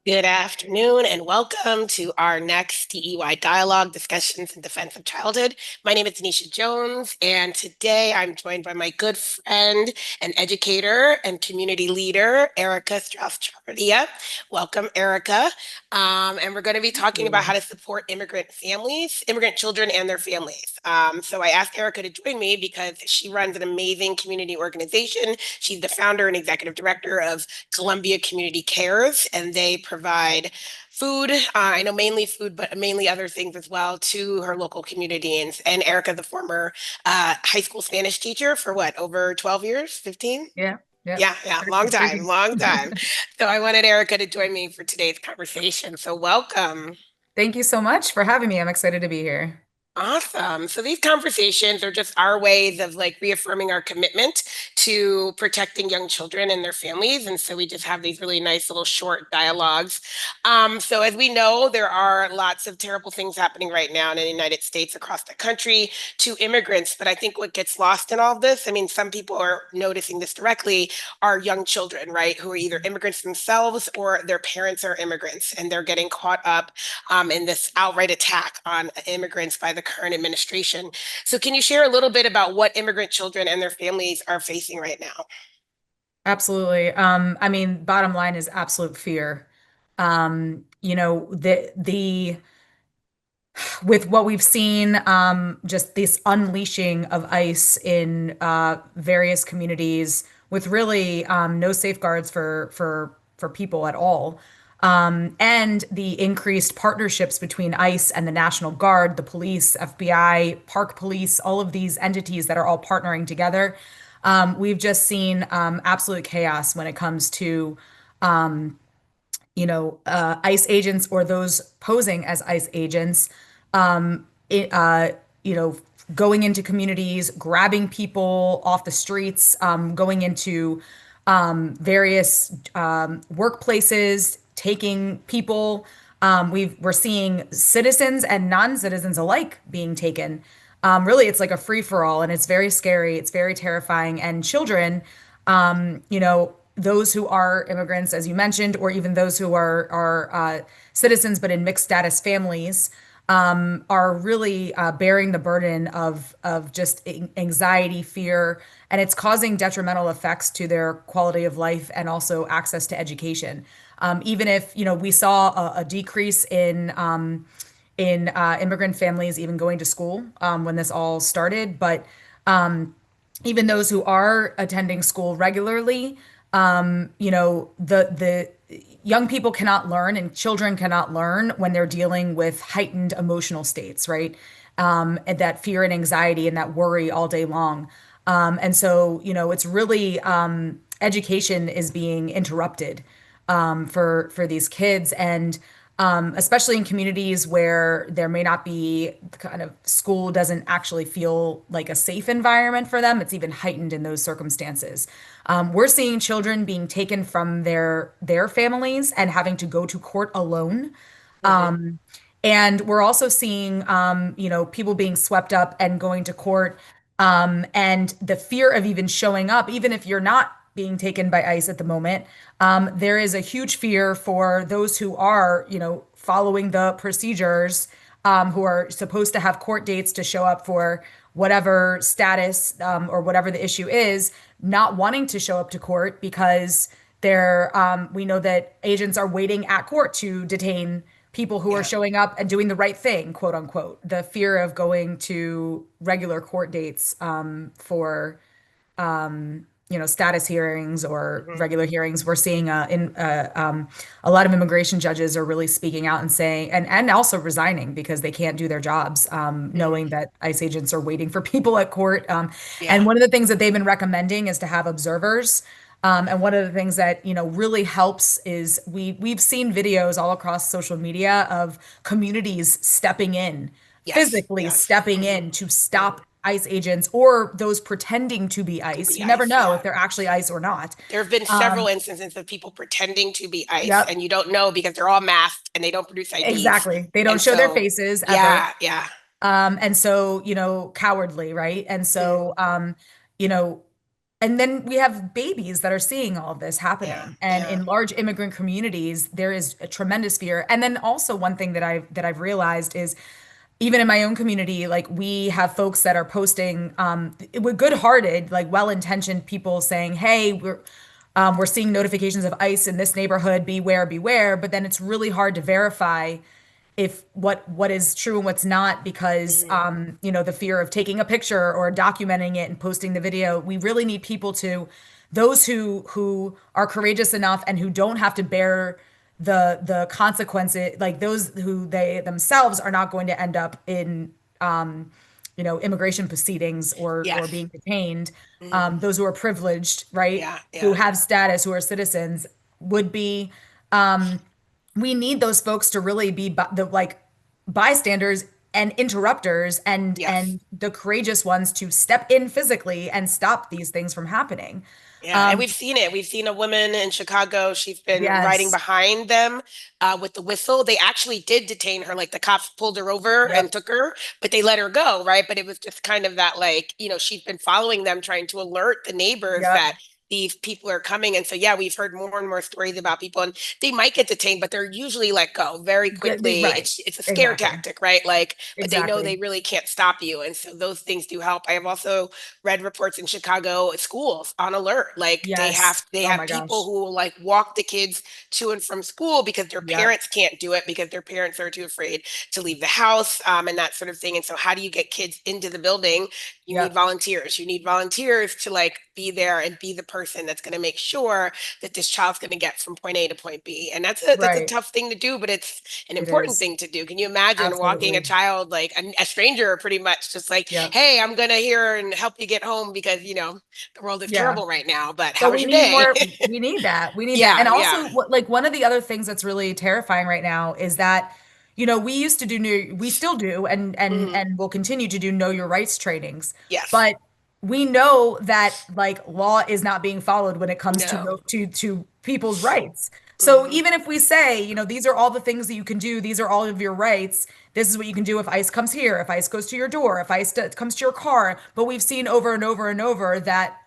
Good afternoon and welcome to our next DEY dialogue discussions in defense of childhood. My name is Denisha Jones, and today I'm joined by my good friend and educator and community leader, Erika Strauss Chavarria. Welcome, Erika. And we're going to be Thank talking about how you. to support immigrant families, immigrant children, and their families. So I asked Erika to join me because she runs an amazing community organization. She's the founder and executive director of Columbia Community Cares, and they provide food. I know mainly food, but mainly other things as well to her local community. And Erica, the former high school Spanish teacher for what, over 12 years, 15? Yeah, yeah. Yeah, long Crazy, time, crazy. long time. So I wanted Erica to join me for today's conversation. So welcome. Thank you so much for having me. I'm excited to be here. Awesome. So these conversations are just our ways of like reaffirming our commitment to protecting young children and their families. And so we just have these really nice little short dialogues. So as we know, there are lots of terrible things happening right now in the United States across the country to immigrants. But I think what gets lost in all of this, I mean, some people are noticing this directly, are young children, right, who are either immigrants themselves or their parents are immigrants, and they're getting caught up in this outright attack on immigrants by the current administration. So, can you share a little bit about what immigrant children and their families are facing right now? Absolutely. I mean, bottom line is absolute fear. The with what we've seen, just this unleashing of ICE in various communities with really no safeguards for people at all. And the increased partnerships between ICE and the National Guard, the police, FBI, Park Police, all of these entities that are all partnering together. We've just seen absolute chaos when it comes to ICE agents or those posing as ICE agents, um, it, uh, you know, going into communities, grabbing people off the streets, going into various workplaces, taking people. We're seeing citizens and non-citizens alike being taken. Really, it's like a free for all, and it's very scary. It's very terrifying. And children, those who are immigrants, as you mentioned, or even those who are citizens but in mixed status families, are really bearing the burden of just anxiety, fear, and it's causing detrimental effects to their quality of life and also access to education. Even if we saw a decrease in immigrant families even going to school when this all started, but even those who are attending school regularly, the young people cannot learn and children cannot learn when they're dealing with heightened emotional states, right? And that fear and anxiety and that worry all day long. And so, it's really education is being interrupted for these kids, and especially in communities where there may not be kind of school doesn't actually feel like a safe environment for them. It's even heightened in those circumstances. We're seeing children being taken from their families and having to go to court alone. Mhm. And we're also seeing, people being swept up and going to court, and the fear of even showing up, even if you're not being taken by ICE at the moment. There is a huge fear for those who are, following the procedures, who are supposed to have court dates to show up for whatever status, or whatever the issue is, not wanting to show up to court because we know that agents are waiting at court to detain people who are Yeah. showing up and doing the right thing, quote unquote. The fear of going to regular court dates for status hearings or Mhm. regular hearings. We're seeing a lot of immigration judges are really speaking out and saying, and also resigning because they can't do their jobs, knowing Mhm. that ICE agents are waiting for people at court. And Yeah. one of the things that they've been recommending is to have observers. And one of the things that really helps is we've seen videos all across social media of communities stepping in, Yes. physically Yes. stepping Mhm. in to stop Mhm. ICE agents or those pretending to be To ICE. be You never ICE. know if Yeah. they're actually ICE or not. There have been several Um, instances of people pretending to be ICE, yep, and you don't know because they're all masked and they don't produce IDs. exactly. They don't And show their so, faces ever. yeah, yeah. And so, cowardly, right? And Mhm. so, you know, and then we have babies that are seeing all of this Yeah, happening. And yeah. in large immigrant communities, there is a tremendous fear. And then also one thing that I've realized is even in my own community, like we have folks that are posting with good-hearted, like well-intentioned people saying, "Hey, we're seeing notifications of ICE in this neighborhood. Beware, beware." But then it's really hard to verify if what is true and what's not because Mhm. the fear of taking a picture or documenting it and posting the video. We really need people to those who are courageous enough and who don't have to bear the consequences, like those who they themselves are not going to end up in immigration proceedings or Yes. being detained. Mhm. Those who are privileged, right, Yeah, who yeah, have status, who are citizens, would be we need those folks to really be the like bystanders and interrupters yes. and the courageous ones to step in physically and stop these things from happening. Yeah, and Um, we've seen it. We've seen a woman in Chicago. She's been riding yes. behind them with the whistle. They actually did detain her. Like the cops pulled her over and Yep. took her, but they let her go, right? But it was just kind of that, like, she's been following them, trying to alert the neighbors that Yep. these people are coming. And so, yeah, we've heard more and more stories about people, and they might get detained, but they're usually let go very quickly. Right. It's a scare Exactly. tactic, right? Like, but they know they Exactly. really can't stop you, and so those things do help. I have also read reports in Chicago schools on alert. Like they Yes. have they Oh have my people gosh. who will like walk the kids to and from school because their Yep. parents can't do it because their parents are too afraid to leave the house, and that sort of thing. And so how do you get kids into the building? You need Yep. volunteers. You need volunteers to like be there and be the person that's going to make sure that this child's going to get from point A to point B. And that's a Right. tough thing to do, but it's an It important is. thing to do. Can you imagine walking a Absolutely. child, like a stranger pretty much, just like, Yep. hey, I'm gonna here and help you get home because the world is Yeah. terrible right now, but how But was we your need day? more. We need that. We need that. And Yeah, yeah. also, like one of the other things that's really terrifying right now is that, we used to do we still do, Hmm. and will continue to do know your rights trainings, Yes. but we know that like law is not being followed when it comes to No. people's rights. So Hmm. even if we say, these are all the things that you can do, these are all of your rights. This is what you can do if ICE comes here, if ICE goes to your door, if ICE comes to your car. But we've seen over and over and over that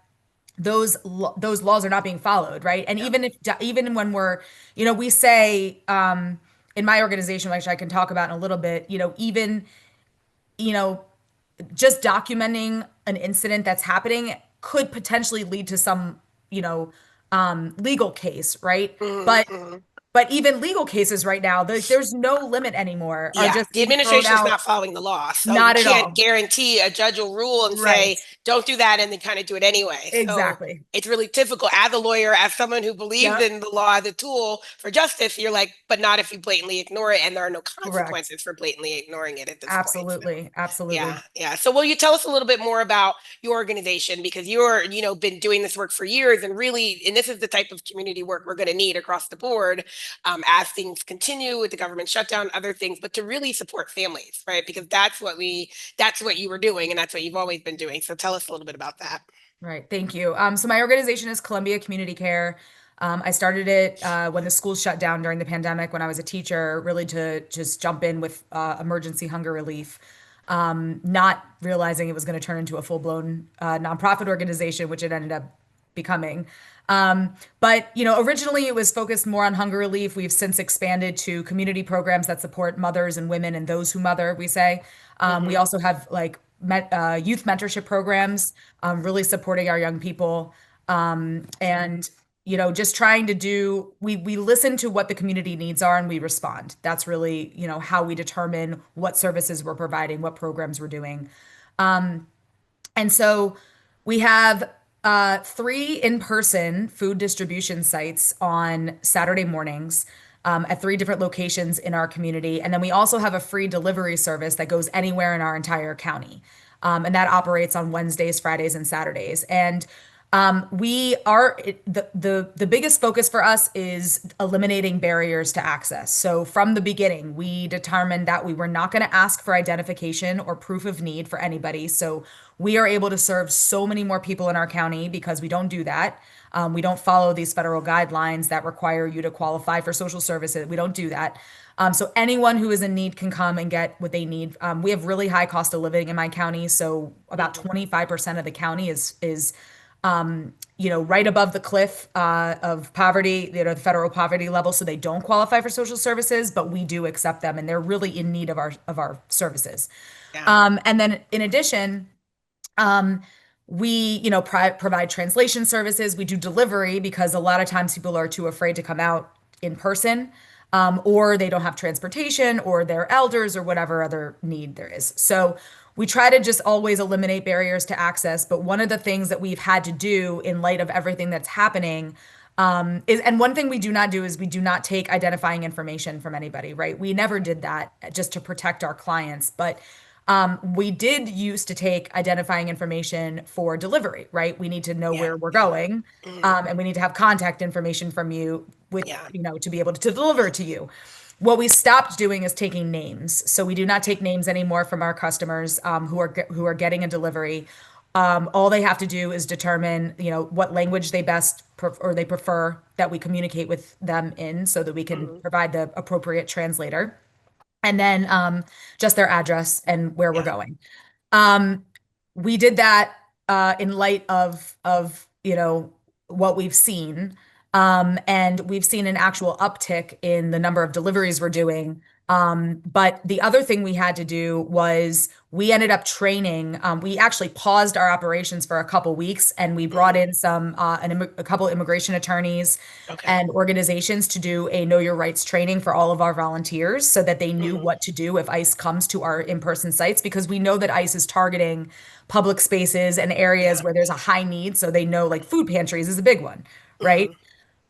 those laws are not being followed, right? And No. even when we say in my organization, which I can talk about in a little bit, even you know just documenting an incident that's happening could potentially lead to some legal case, right? Hmm. But Hmm. even legal cases right now, there's no limit anymore, are Yeah, just the being thrown administration is out. not following the law, so you Not at can't all. guarantee a judge will rule and Right. say, don't do that, and then kind of do it anyway. So Exactly. it's really difficult as a lawyer, as someone who believes Yep. in the law as a tool for justice. You're like, but not if you blatantly ignore it, and there are no Correct. consequences for blatantly ignoring it at this point. So Absolutely. yeah, Absolutely. yeah. So will you tell us a little bit more about your organization, because you're, been doing this work for years, and really, and this is the type of community work we're going to need across the board, as things continue with the government shutdown, other things, but to really support families, right? Because that's what you were doing, and that's what you've always been doing. So tell us a little bit about that. Right. Thank you. So my organization is Columbia Community Care. I started it when the schools shut down during the pandemic when I was a teacher, really to just jump in with emergency hunger relief, not realizing it was going to turn into a full-blown nonprofit organization, which it ended up becoming. But originally it was focused more on hunger relief. We've since expanded to community programs that support mothers and women and those who mother, we say. We Hmm. also have like youth mentorship programs, really supporting our young people. And just trying to we listen to what the community needs are and we respond. That's really, how we determine what services we're providing, what programs we're doing. And so we have three in-person food distribution sites on Saturday mornings at three different locations in our community. And then we also have a free delivery service that goes anywhere in our entire county. And that operates on Wednesdays, Fridays, and Saturdays. And we are the biggest focus for us is eliminating barriers to access. So from the beginning, we determined that we were not going to ask for identification or proof of need for anybody. So we are able to serve so many more people in our county because we don't do that. We don't follow these federal guidelines that require you to qualify for social services. We don't do that. So anyone who is in need can come and get what they need. We have really high cost of living in my county, so about Hmm. 25% of the county is right above the cliff of poverty, the federal poverty level, so they don't qualify for social services, but we do accept them, and they're really in need of our services. Yeah. And then in addition, um, we, provide translation services. We do delivery because a lot of times people are too afraid to come out in person, or they don't have transportation, or they're elders, or whatever other need there is. So we try to just always eliminate barriers to access. But one of the things that we've had to do in light of everything that's happening and one thing we do not do is we do not take identifying information from anybody, right? We never did that just to protect our clients, but we did used to take identifying information for delivery, right? We need to know Yeah. where we're Yeah. going, Hmm. and we need to have contact information from you with, Yeah. to be able to deliver to you. What we stopped doing is taking names. So we do not take names anymore from our customers who are getting a delivery. All they have to do is determine, what language they or they prefer that we communicate with them in, so that we can Hmm. provide the appropriate translator, and then just their address and where we're Yeah. going. Um, we did that in light of what we've seen, and we've seen an actual uptick in the number of deliveries we're doing. But the other thing we had to do was we ended up training. We actually paused our operations for a couple weeks, and we brought Hmm. in a couple immigration attorneys Okay. and organizations to do a Know Your Rights training for all of our volunteers so that they knew Hmm. what to do if ICE comes to our in-person sites, because we know that ICE is targeting public spaces and areas Yeah. where there's a high need. So they know, like, food pantries is a big one, right?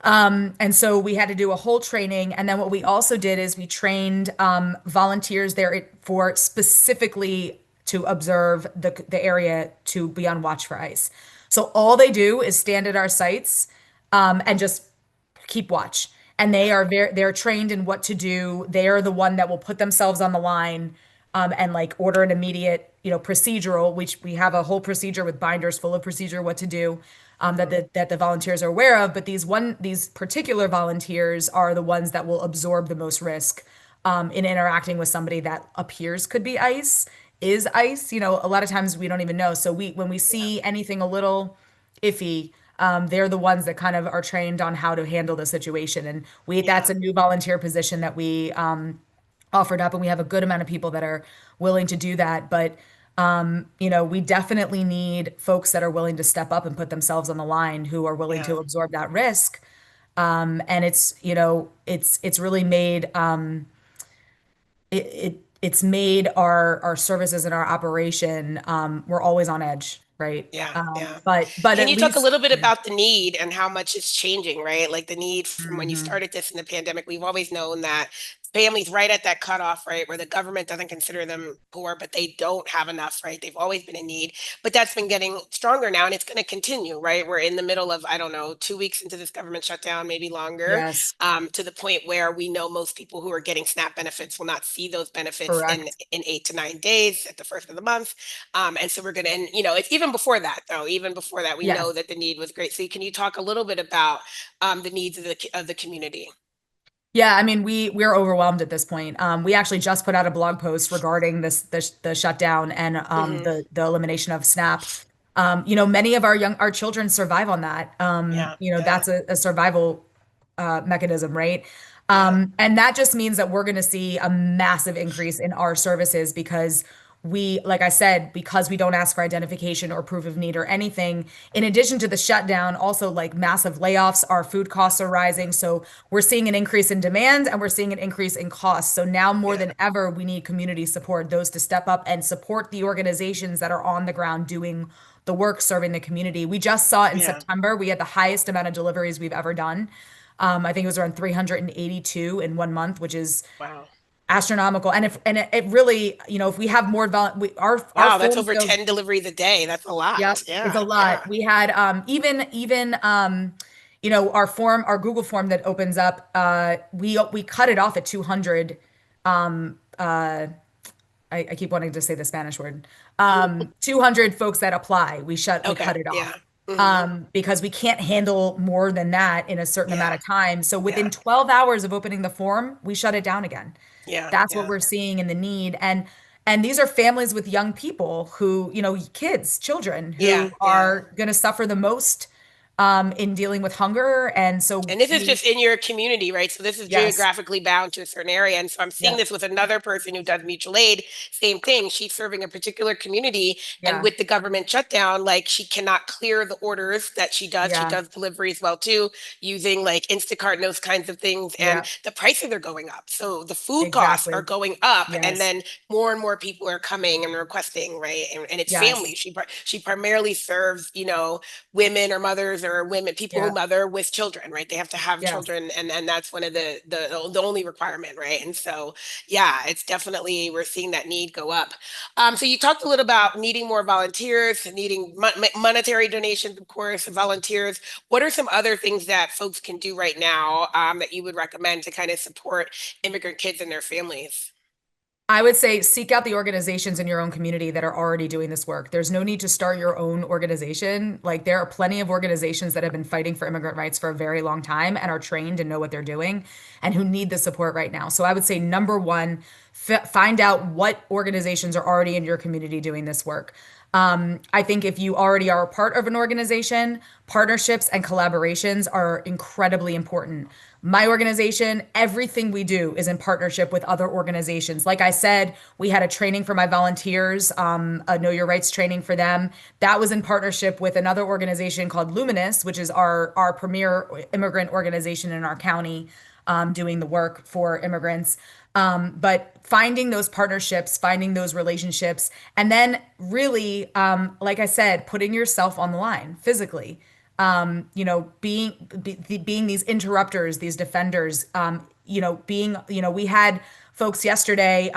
Hmm. And so we had to do a whole training. And then what we also did is we trained volunteers there for specifically to observe the area to be on watch for ICE. So all they do is stand at our sites and just keep watch. And Yeah. they're trained in what to do. They are the one that will put themselves on the line and like order an immediate, procedural, which we have a whole procedure with binders full of procedure what to do, that Hmm. the volunteers are aware of. But these particular volunteers are the ones that will absorb the most risk in interacting with somebody that appears could be ICE, is ICE. A lot of times we don't even know. So when we Yeah. see anything a little iffy, they're the ones that kind of are trained on how to handle the situation. And that's Yeah. a new volunteer position that we offered up, and we have a good amount of people that are willing to do that. But we definitely need folks that are willing to step up and put themselves on the line, who are willing Yeah. to absorb that risk. And it's really made it's made our services and our operation, we're always on edge, right? Yeah, yeah. But Can at you talk a least little bit about the need and how much it's changing, right? Like the need from when you Mhm. started this in the pandemic, we've always known that families right at that cutoff, right, where the government doesn't consider them poor, but they don't have enough, right? They've always been in need, but that's been getting stronger now and it's going to continue, right? We're in the middle of, I don't know, 2 weeks into this government shutdown, maybe longer, Yes, to the point where we know most people who are getting SNAP benefits will not see those benefits correct. in 8 to 9 days at the first of the month. And so we're going to, and it's even before that, though, even before that, we know Yes. that the need was great. So can you talk a little bit about the needs of the community? Yeah, I mean, we're overwhelmed at this point. We actually just put out a blog post regarding the shutdown and Hmm. the elimination of SNAP. Many of our children survive on that. Yeah, yeah, That's a survival mechanism, right? yeah, And that just means that we're going to see a massive increase in our services because like I said, because we don't ask for identification or proof of need or anything. In addition to the shutdown, also like massive layoffs, our food costs are rising. So we're seeing an increase in demand and we're seeing an increase in costs. So now more yeah, than ever, we need community support, those to step up and support the organizations that are on the ground doing the work serving the community. We just saw it in yeah. September. We had the highest amount of deliveries we've ever done. I think it was around 382 in one month, which is Wow. astronomical. And it really, if we have more our Wow, that's forms over go, 10 deliveries a day. That's a yep, lot. it's Yeah, a yeah. lot. We had even our Google form that opens up, we cut it off at 200. I keep wanting to say the Spanish word. 200 folks that apply, we cut Okay, it yeah. off. Hmm. Because we can't handle more than that in a certain amount Yeah, of time. So yeah, within 12 hours of opening the form, we shut it down again. yeah, That's what yeah, we're seeing in the need. And these are families with young people who, kids, children Yeah, who yeah. are going to suffer the most in dealing with hunger. And so And this is we, just in your community, right? So this is yes, geographically bound to a certain area. And so I'm seeing yeah, this with another person who does mutual aid. Same thing. She's serving a particular community. And yeah, with the government shutdown, like she cannot clear the orders that she does. She yeah, does deliveries well too, using like Instacart and those kinds of things. And yeah, the prices are going up. So the food costs are exactly. going up. And Yes, then more and more people are coming and requesting, right? And it's family. yes, She primarily serves, women or mothers or women, people who yeah, mother with children, right? They have to have yes. children, and that's one of the only requirement, right? And so, yeah, it's definitely we're seeing that need go up. So you talked a little about needing more volunteers, needing monetary donations, of course, volunteers. What are some other things that folks can do right now that you would recommend to kind of support immigrant kids and their families? I would say seek out the organizations in your own community that are already doing this work. There's no need to start your own organization. Like there are plenty of organizations that have been fighting for immigrant rights for a very long time and are trained and know what they're doing and who need the support right now. So I would say number one, find out what organizations are already in your community doing this work. I think if you already are a part of an organization, partnerships and collaborations are incredibly important. My organization, everything we do is in partnership with other organizations. Like I said, we had a training for my volunteers, a Know Your Rights training for them. That was in partnership with another organization called Luminous, which is our premier immigrant organization in our county, doing the work for immigrants. But finding those partnerships, finding those relationships, and then really, like I said, putting yourself on the line physically. Being these interrupters, these defenders. We had folks yesterday.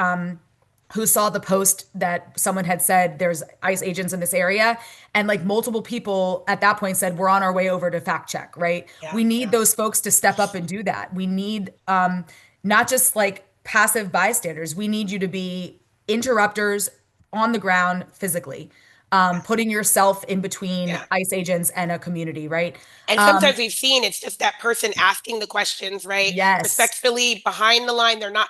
Who saw the post that someone had said there's ICE agents in this area, and like multiple people at that point said we're on our way over to fact check, right? Yeah, We need yeah, those folks to step up and do that. We need not just like passive bystanders. We need you to be interrupters on the ground physically, putting yourself in between yeah. ICE agents and a community, right? And Um, sometimes we've seen it's just that person asking the questions, right? yes. Respectfully behind the line. They're not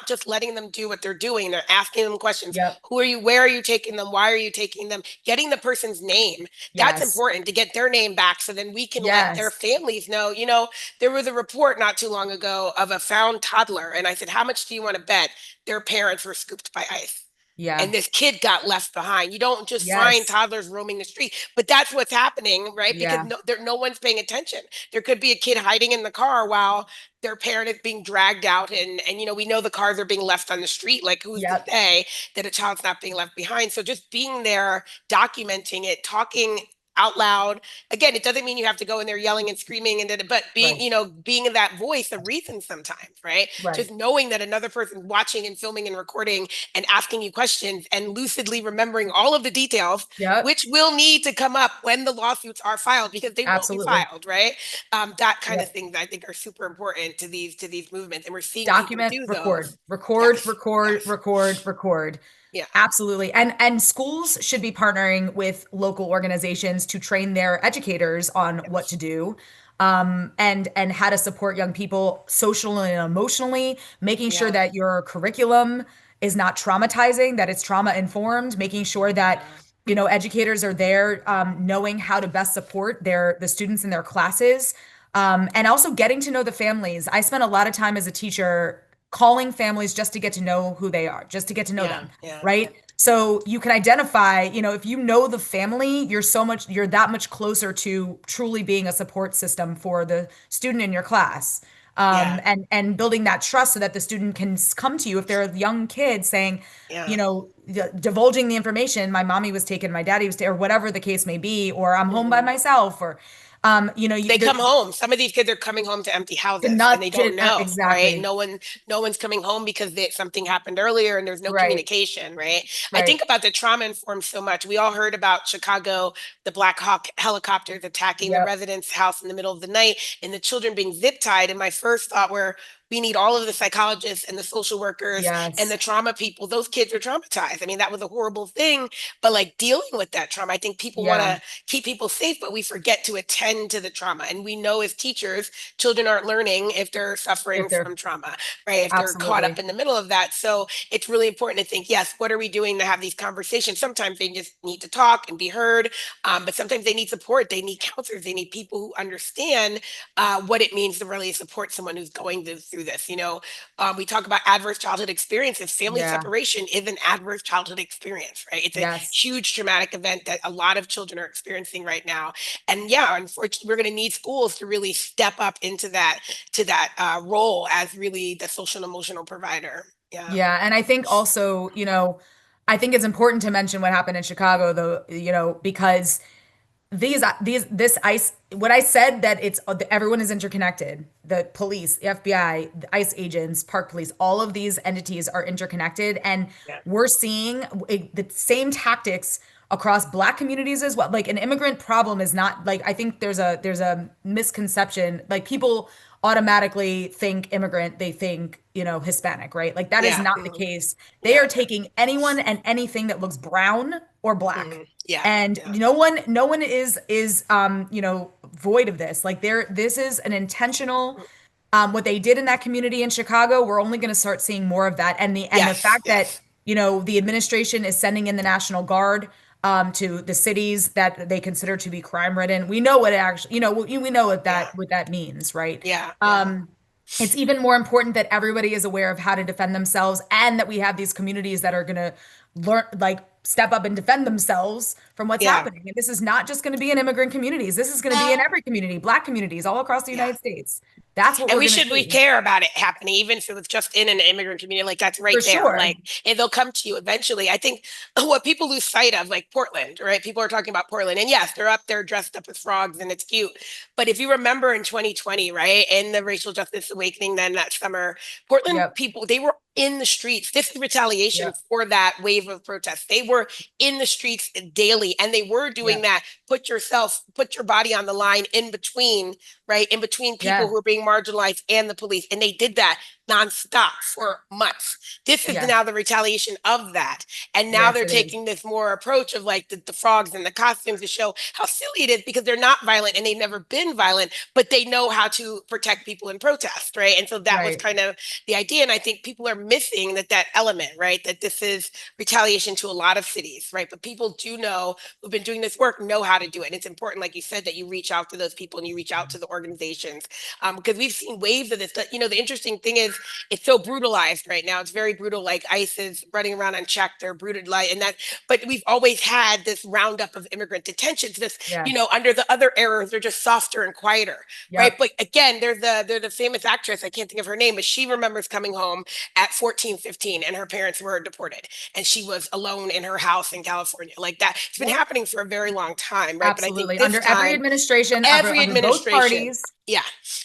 just letting them do what they're doing. They're asking them questions. Yep. Who are you? Where are you taking them? Why are you taking them? Getting the person's name. That's Yes. important to get their name back so then we can let their Yes. families know. There was a report not too long ago of a found toddler. And I said, how much do you want to bet their parents were scooped by ICE? Yeah. And this kid got left behind. You don't just find Yes. toddlers roaming the street, but that's what's happening, right? Because Yeah. no one's paying attention. There could be a kid hiding in the car while their parent is being dragged out, and we know the cars are being left on the street. Like, who's to Yep. say that a child's not being left behind? So just being there, documenting it, talking out loud. Again, it doesn't mean you have to go in there yelling and screaming but being, Right. being that voice of reason sometimes, right? Right. Just knowing that another person's watching and filming and recording and asking you questions and lucidly remembering all of the details, Yep. which will need to come up when the lawsuits are filed because they will be Absolutely. filed, right? That kind of Yep. things I think are super important to these movements, and we're seeing people Document, do record, those. record, Yes, record, yes, record, record. yeah, Absolutely. And schools should be partnering with local organizations to train their educators on what yes, to do, and how to support young people socially and emotionally, making sure yeah, that your curriculum is not traumatizing, that it's trauma informed, making sure that yeah, educators are there, knowing how to best support the students in their classes, and also getting to know the families. I spent a lot of time as a teacher calling families just to get to know who they are, just to get to know yeah, them, yeah, right? So you can identify, if you know the family, you're that much closer to truly being a support system for the student in your class. yeah, And building that trust so that the student can come to you if they're a young kid saying, yeah. divulging the information, my mommy was taken, my daddy was taken, or whatever the case may be, or I'm home by Mhm. myself, or They come home. Some of these kids are coming home to empty to houses and they not don't know, right? exactly No one's coming home because something happened earlier and there's no right, communication, right? I right, think about the trauma informed so much. We all heard about Chicago, the Black Hawk helicopters attacking the yep, residence house in the middle of the night and the children being zip tied. And my first thought were, we need all of the psychologists and the social workers and Yes. the trauma people. Those kids are traumatized. I mean, that was a horrible thing, but like dealing with that trauma, I think people want Yeah. to keep people safe, but we forget to attend to the trauma. And we know as teachers, children aren't learning if they're suffering If they're from trauma, right? If they're caught up absolutely. in the middle of that. So it's really important to think, yes, what are we doing to have these conversations? Sometimes they just need to talk and be heard, but sometimes they need support. They need counselors. They need people who understand what it means to really support someone who's going through this. We talk about adverse childhood experiences. Family Yeah. separation is an adverse childhood experience, right? It's a Yes. huge traumatic event that a lot of children are experiencing right now. And yeah, unfortunately, we're going to need schools to really step up into that role as really the social and emotional provider. Yeah. Yeah, and I think also, I think it's important to mention what happened in Chicago, though, because this ICE, what I said that it's everyone is interconnected. The police, the FBI, the ICE agents, park police, all of these entities are interconnected, and Yeah. we're seeing the same tactics across Black communities as well. Like an immigrant problem is not like I think there's a misconception. Like people automatically think immigrant, they think Hispanic, right? Like that is Yeah. not the Mhm. case. They Yeah. are taking anyone and anything that looks brown or black, Mhm. Yeah. and Yeah. no one is void of this. Like this is an intentional what they did in that community in Chicago. We're only going to start seeing more of that, and the Yes. fact that Yes. the administration is sending in the National Guard to the cities that they consider to be crime ridden. We know what it actually, we know Yeah. what that means, right? Yeah. Yeah. um it's even more important that everybody is aware of how to defend themselves, and that we have these communities that are going to learn, like, step up and defend themselves from what's Yeah. happening. And this is not just going to be in immigrant communities. This is going to be in every community, Black communities all across the Yeah. United States. That's what And we're going to we see care about it happening, even if it's just in an immigrant community, like that's right for there. sure. Like, and they'll come to you eventually. I think what people lose sight of, like Portland, right? People are talking about Portland, and yes, they're up there dressed up as frogs and it's cute. But if you remember in 2020, right, in the racial justice awakening, then that summer, Portland Yep. people, they were in the streets. This is retaliation Yep. for that wave of protests. They were in the streets daily, and they were doing Yep. that. Put your body on the line in between, right? In between people Yeah. who are being marginalized and the police. And they did that nonstop for months. This is Yeah. now the retaliation of that. And now Yes, they're it is. taking this more approach of like the frogs and the costumes to show how silly it is because they're not violent and they've never been violent, but they know how to protect people in protest, right? And so that was Right. kind of the idea. And I think people are missing that element, right? That this is retaliation to a lot of cities, right? But people do know who've been doing this work know how to do it. And it's important, like you said, that you reach out to those people and you reach out to the organizations because we've seen waves of this. But, the interesting thing is it's so brutalized right now. It's very brutal. Like ICE is running around unchecked. They're brutalized, and that. But we've always had this roundup of immigrant detentions. This, Yes. under the other eras, they're just softer and quieter, right? Yep. But again, they're the famous actress. I can't think of her name, but she remembers coming home at 14, 15, and her parents were deported, and she was alone in her house in California, like that. It's been Yep. happening for a very long time, right? But I think Absolutely. this Under every time administration, every under both administration. parties. Yeah.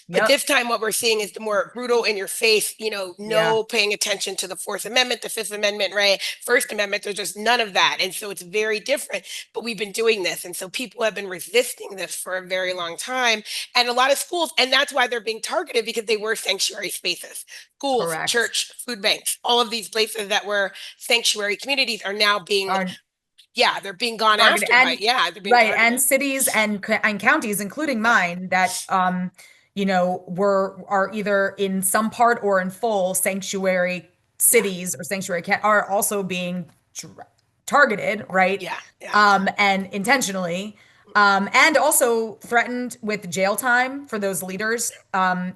But Yep. this time, what we're seeing is the more brutal in your face, Yeah. no paying attention to the Fourth Amendment, the Fifth Amendment, right? First Amendment, there's just none of that. And so it's very different. But we've been doing this. And so people have been resisting this for a very long time. And a lot of schools, and that's why they're being targeted because they were sanctuary spaces. Schools, Correct. church, food banks, all of these places that were sanctuary communities are now being, Are yeah, they're being gone targeted, after by, and yeah, they're being right, and targeted. cities and counties, including Yeah. mine, that were are either in some part or in full sanctuary Yeah. cities, or sanctuary are also being targeted, right? Yeah. Yeah. And intentionally, and also threatened with jail time for those leaders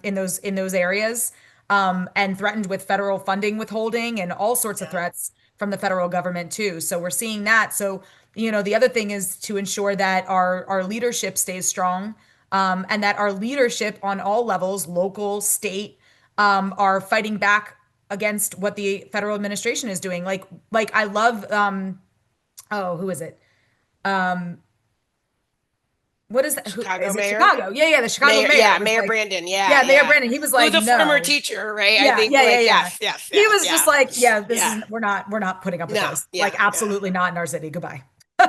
in those areas, and threatened with federal funding withholding and all sorts of Yeah. threats from the federal government too. So we're seeing that. So the other thing is to ensure that our leadership stays strong, and that our leadership on all levels, local, state, are fighting back against what the federal administration is doing. Like I love oh, who is it? What is that? Who Chicago is it? mayor. Chicago. Yeah, yeah. The Chicago Mayor, mayor yeah, was Mayor like, Brandon. Yeah, yeah, Mayor yeah. Brandon. He was Who's like, a former no. teacher, right? I Yeah, think yeah, yeah, like yeah. yes, yes, He yes, was yeah, just like, yeah, this yeah. is we're not putting up with No, this. yeah, Like, yeah. absolutely not in our city. Goodbye.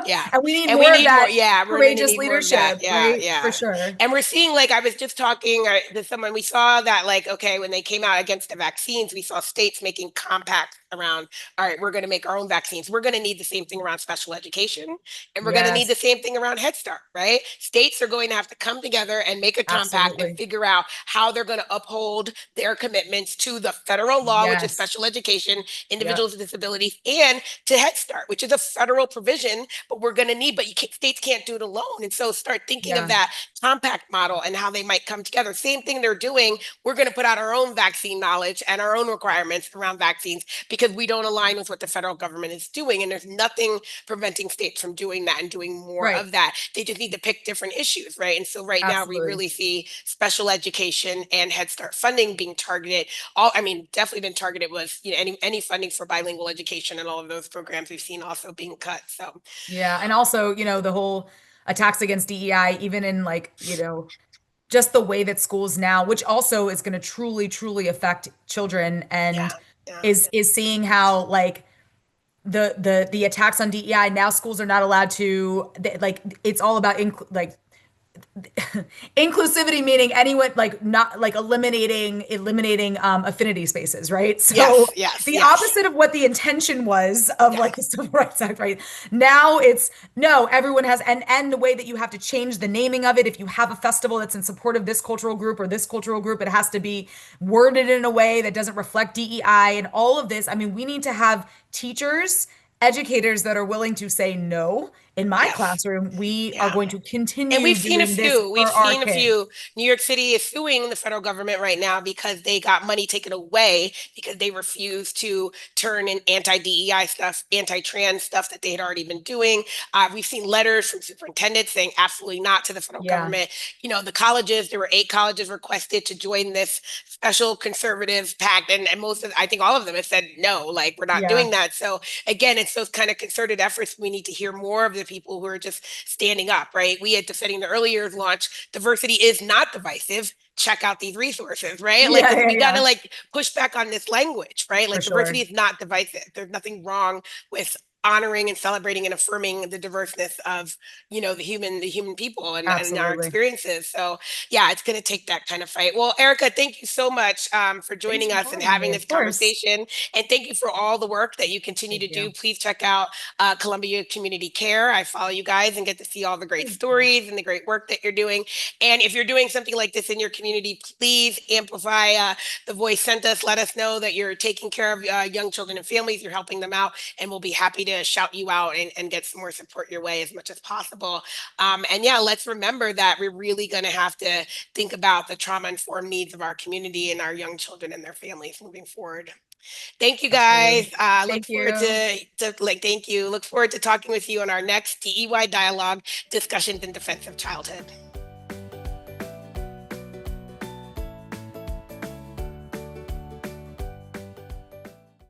Yeah. And we need And we more of need more. that Yeah, we're going to courageous need more of that. leadership, Yeah, right? For yeah. sure. And we're seeing, like, I was just talking to someone, we saw that, like, okay, when they came out against the vaccines, we saw states making compacts around, all right, we're going to make our own vaccines. We're going to need the same thing around special education, and we're going to need the Yes, same thing around Head Start, right? States are going to have to come together and make a compact and absolutely. figure out how they're going to uphold their commitments to the federal law, which is Yes. special education, Yep. individuals with disabilities, and to Head Start, which is a federal provision, but we're going to need, but states can't do it alone. And so start thinking of Yeah. that compact model and how they might come together. Same thing they're doing. We're going to put out our own vaccine knowledge and our own requirements around vaccines because we don't align with what the federal government is doing. And there's nothing preventing states from doing that and doing more Right. of that. They just need to pick different issues, right? And so right now we Absolutely. really see special education and Head Start funding being targeted. All, I mean, definitely been targeted was, you know, any funding for bilingual education and all of those programs we've seen also being cut. So Yeah. And also, the whole attacks against DEI, even in like, just the way that schools now, which also is going to truly, truly affect children yeah, and yeah. is seeing how like the attacks on DEI now schools are not allowed to like it's all about like inclusivity, meaning anyone like not like eliminating affinity spaces, right? So Yes, yes, the yes, opposite of what the intention was of yes, like the Civil Rights Act, right? Now it's no, everyone has, and the way that you have to change the naming of it, if you have a festival that's in support of this cultural group or this cultural group, it has to be worded in a way that doesn't reflect DEI and all of this. I mean, we need to have teachers, educators that are willing to say no. In my yes. classroom, we are Yeah. going to And continue we've seen a doing this few. We've for our seen a kids. few. New York City is suing the federal government right now because they got money taken away because they refused to turn in anti-DEI stuff, anti-trans stuff that they had already been doing. We've seen letters from superintendents saying absolutely not to the federal Yeah, government. You know, the colleges, there were 8 colleges requested to join this special conservative pact. And most of, I think all of them have said, no, like, we're not yeah, doing that. So again, it's those kind of concerted efforts. We need to hear more of the people who are just standing up, right? We at Defending the Early Years launch, diversity is not divisive. Check out these resources, right? Like, yeah, because yeah, we got to yeah, like push back on this language, right? for Like, diversity sure. is not divisive. There's nothing wrong with honoring and celebrating and affirming the diverseness of, you know, the human people and our Absolutely. experiences. So yeah, it's going to take that kind of fight. Well, Erica, thank you so much for Thanks joining for us and joining me. having Of this course. conversation, and thank you for all the work that you continue Thank to do. you. Please check out Columbia Community Care. I follow you guys and get to see all the great Thank you. stories and the great work that you're doing. And if you're doing something like this in your community, please amplify the voice. Sent us. Let us know that you're taking care of young children and families. You're helping them out, and we'll be happy to shout you out and get some more support your way as much as possible. And yeah, let's remember that we're really going to have to think about the trauma informed needs of our community and our young children and their families moving forward. Thank you Absolutely. guys. Look Thank forward you. to like thank you. Look forward to talking with you on our next DEY dialogue, discussions in defense of childhood.